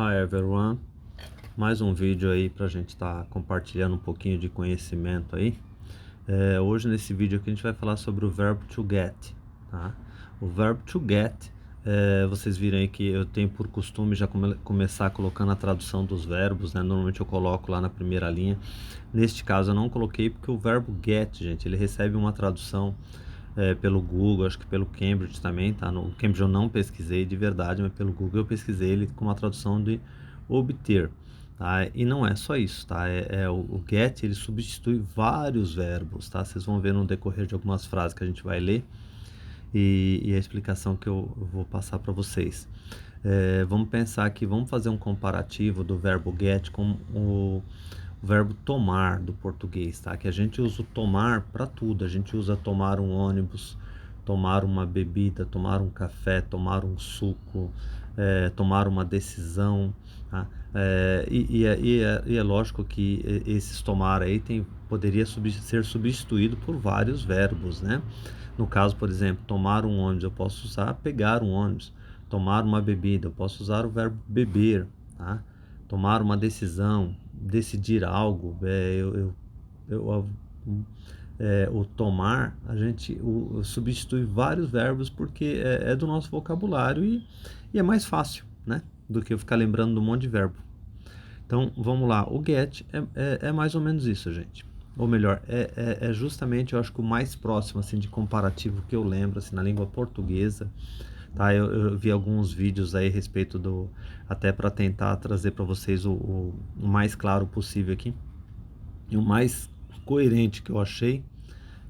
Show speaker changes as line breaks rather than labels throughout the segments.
Hi everyone, mais um vídeo aí para a gente estar compartilhando um pouquinho de conhecimento aí. Hoje nesse vídeo aqui a gente vai falar sobre o verbo to get, tá? O verbo to get, vocês viram aí que eu tenho por costume já começar colocando a tradução dos verbos, né? Normalmente eu coloco lá na primeira linha. Neste caso eu não coloquei porque o verbo get, gente, ele recebe uma tradução pelo Google, acho que pelo Cambridge também, tá? No Cambridge eu não pesquisei de verdade, mas pelo Google eu pesquisei ele com uma tradução de obter, tá? E não é só isso, tá? O get, ele substitui vários verbos, tá? Vocês vão ver no decorrer de algumas frases que a gente vai ler e a explicação que eu vou passar para vocês. Vamos pensar aqui, vamos fazer um comparativo do verbo get com o verbo tomar do português, tá? Que a gente usa o tomar para tudo. A gente usa tomar um ônibus, tomar uma bebida, tomar um café, tomar um suco, tomar uma decisão, tá? E é lógico que esses tomar aí poderia ser substituído por vários verbos, né? No caso, por exemplo, tomar um ônibus, eu posso usar pegar um ônibus. Tomar uma bebida, eu posso usar o verbo beber, tá? Tomar uma decisão, decidir algo, o tomar, a gente substitui vários verbos porque é do nosso vocabulário e é mais fácil, né? Do que eu ficar lembrando de um monte de verbo. Então, vamos lá, o get é mais ou menos isso, gente. Ou melhor, é justamente, eu acho que o mais próximo, assim, de comparativo que eu lembro, assim, na língua portuguesa, tá? Eu vi alguns vídeos aí a respeito até para tentar trazer para vocês o mais claro possível aqui. E o mais coerente que eu achei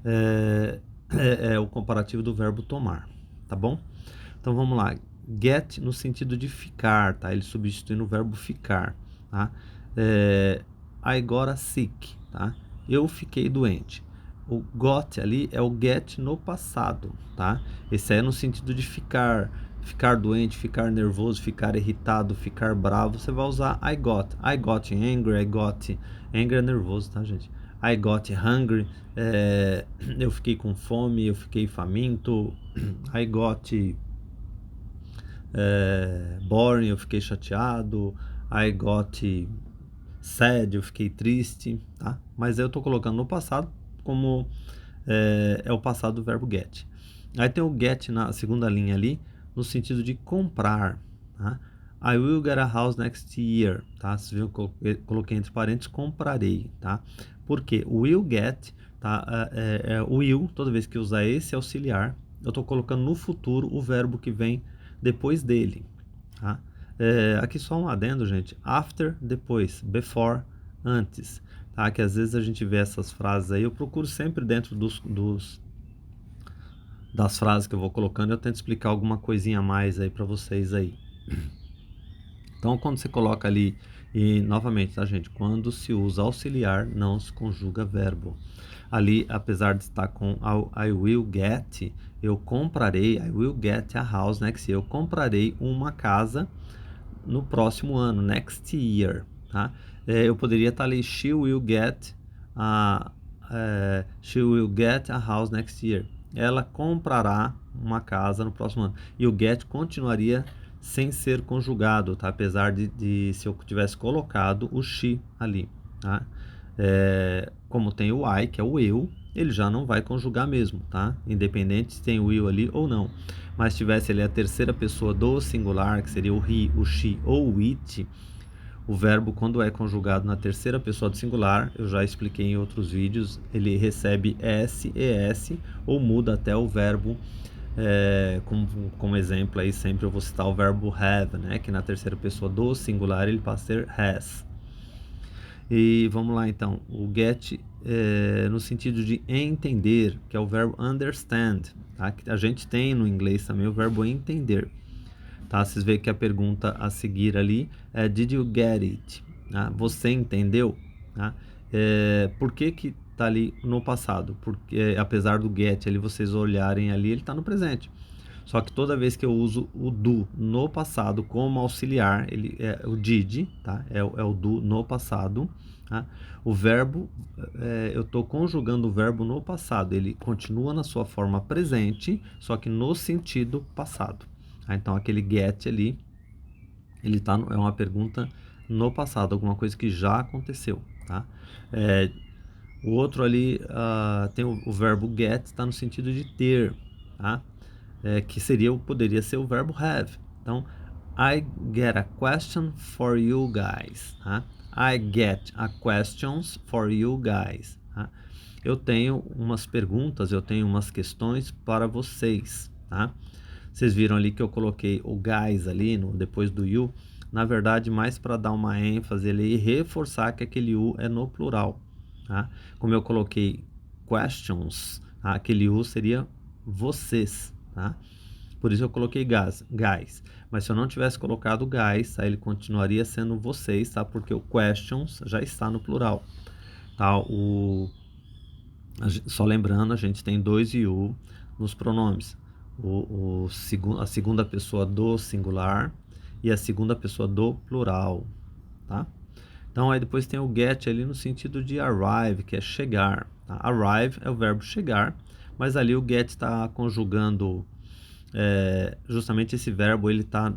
é o comparativo do verbo tomar, tá bom? Então vamos lá, get no sentido de ficar, tá? Ele substitui o verbo ficar, tá? I got sick, tá? Eu fiquei doente. O got ali é o get no passado, tá? Esse é no sentido de ficar doente, ficar nervoso, ficar irritado, ficar bravo. Você vai usar I got angry, I got angry é nervoso, tá, gente? I got hungry, eu fiquei com fome, eu fiquei faminto. I got boring, eu fiquei chateado. I got sad, eu fiquei triste, tá? Mas eu tô colocando no passado como é o passado do verbo get. Aí tem o get na segunda linha ali, no sentido de comprar, tá? I will get a house next year, tá? Vocês viram que eu coloquei entre parênteses, comprarei, tá? Porque o will get, tá? O will, toda vez que usar esse auxiliar, eu tô colocando no futuro o verbo que vem depois dele, tá? Aqui só um adendo, gente. After, depois. Before, antes. Tá? Que às vezes a gente vê essas frases aí. Eu procuro sempre dentro das frases que eu vou colocando, eu tento explicar alguma coisinha a mais aí para vocês aí. Então, quando você coloca ali, e novamente, tá, gente? Quando se usa auxiliar, não se conjuga verbo. Ali, apesar de estar com I will get, eu comprarei, I will get a house next year. Eu comprarei uma casa no próximo ano, next year, tá? Eu poderia estar ali, she will get a house next year. Ela comprará uma casa no próximo ano. E o get continuaria sem ser conjugado, tá? Apesar de se eu tivesse colocado o she ali, tá? Como tem o I, que é o eu, ele já não vai conjugar mesmo, tá? Independente se tem o will ali ou não. Mas se tivesse ali a terceira pessoa do singular, que seria o he, o she ou o it, o verbo, quando é conjugado na terceira pessoa do singular, eu já expliquei em outros vídeos, ele recebe s, es, ou muda até o verbo, como exemplo aí, sempre eu vou citar o verbo have, né? Que na terceira pessoa do singular ele passa a ser has. E vamos lá então, o get no sentido de entender, que é o verbo understand, tá? Que a gente tem no inglês também o verbo entender, tá? Vocês veem que a pergunta a seguir ali é Did you get it? Tá? Você entendeu? Tá? Por que tá ali no passado? Porque apesar do get ali, vocês olharem ali, ele tá no presente. Só que toda vez que eu uso o do no passado como auxiliar, ele é o did, tá? É o do no passado, tá? O verbo, eu estou conjugando o verbo no passado, ele continua na sua forma presente, só que no sentido passado. Tá? Então aquele get ali ele tá, é uma pergunta no passado, alguma coisa que já aconteceu, tá? O outro ali tem o verbo get, está no sentido de ter, tá? Que poderia ser o verbo have. Então, I get a question for you guys, tá? I get a questions for you guys, tá? Eu tenho umas perguntas, eu tenho umas questões para vocês, tá? Vocês viram ali que eu coloquei o guys ali depois do you, na verdade mais para dar uma ênfase ali e reforçar que aquele you é no plural, tá? Como eu coloquei questions, tá? Aquele you seria vocês, tá? Por isso eu coloquei guys. Mas se eu não tivesse colocado guys, tá? Ele continuaria sendo vocês, tá? Porque o questions já está no plural, tá? Só lembrando, a gente tem dois you nos pronomes. A segunda pessoa do singular e a segunda pessoa do plural, tá? Então aí depois tem o get ali no sentido de arrive, que é chegar, tá? Arrive é o verbo chegar, mas ali o get está conjugando justamente esse verbo, ele está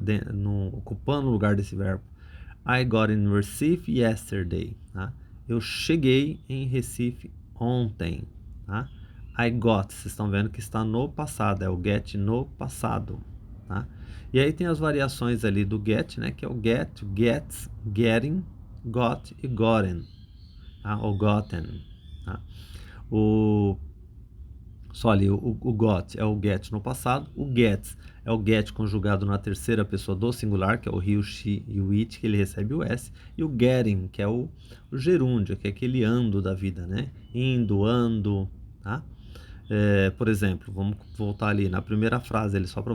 ocupando o lugar desse verbo. I got in Recife yesterday, tá? Eu cheguei em Recife ontem, tá? I got, vocês estão vendo que está no passado, é o get no passado, tá? E aí tem as variações ali do get, né? Que é o get, gets, getting, got e gotten, tá? Ou gotten, tá? Só ali, o got é o get no passado, o gets é o get conjugado na terceira pessoa do singular, que é o he, o she e o it, que ele recebe o s, e o getting, que é o gerúndio, que é aquele ando da vida, né? Indo, ando, tá? Por exemplo, vamos voltar ali na primeira frase, ali, só para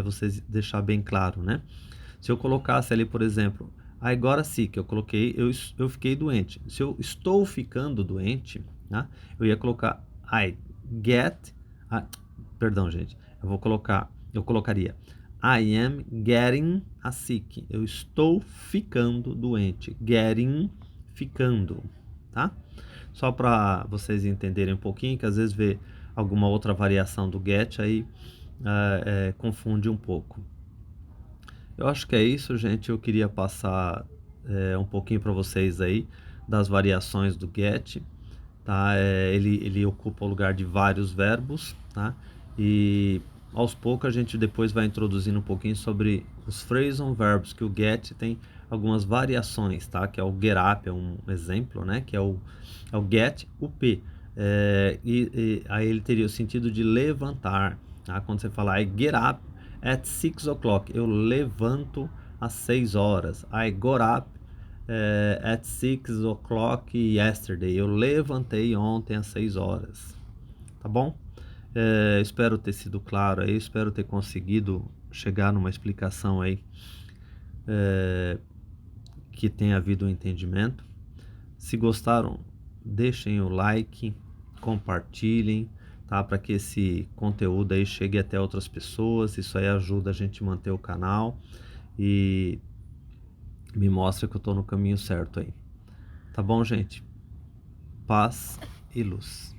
vocês deixar bem claro, né? Se eu colocasse ali, por exemplo, agora sim, que eu coloquei, eu fiquei doente. Se eu estou ficando doente, tá? Eu ia colocar I get, perdão, gente, eu colocaria I am getting a sick. Eu estou ficando doente. Getting, ficando, tá? Só para vocês entenderem um pouquinho, que às vezes vê alguma outra variação do get aí confunde um pouco. Eu acho que é isso, gente. Eu queria passar um pouquinho para vocês aí das variações do get, tá? Ele ocupa o lugar de vários verbos, tá? E aos poucos a gente depois vai introduzindo um pouquinho sobre os phrasal verbs, que o get tem algumas variações, tá? Que é o get up, é um exemplo, né? Que é o get, o P. E aí ele teria o sentido de levantar, tá? Quando você falar I get up at 6 o'clock, eu levanto às 6 horas. I got up at 6 o'clock yesterday. Eu levantei ontem às 6 horas. Tá bom? Espero ter sido claro aí. Espero ter conseguido chegar numa explicação aí que tenha havido um entendimento. Se gostaram, deixem o like, compartilhem, tá? Para que esse conteúdo aí chegue até outras pessoas. Isso aí ajuda a gente a manter o canal e me mostra que eu estou no caminho certo aí. Tá bom, gente? Paz e luz.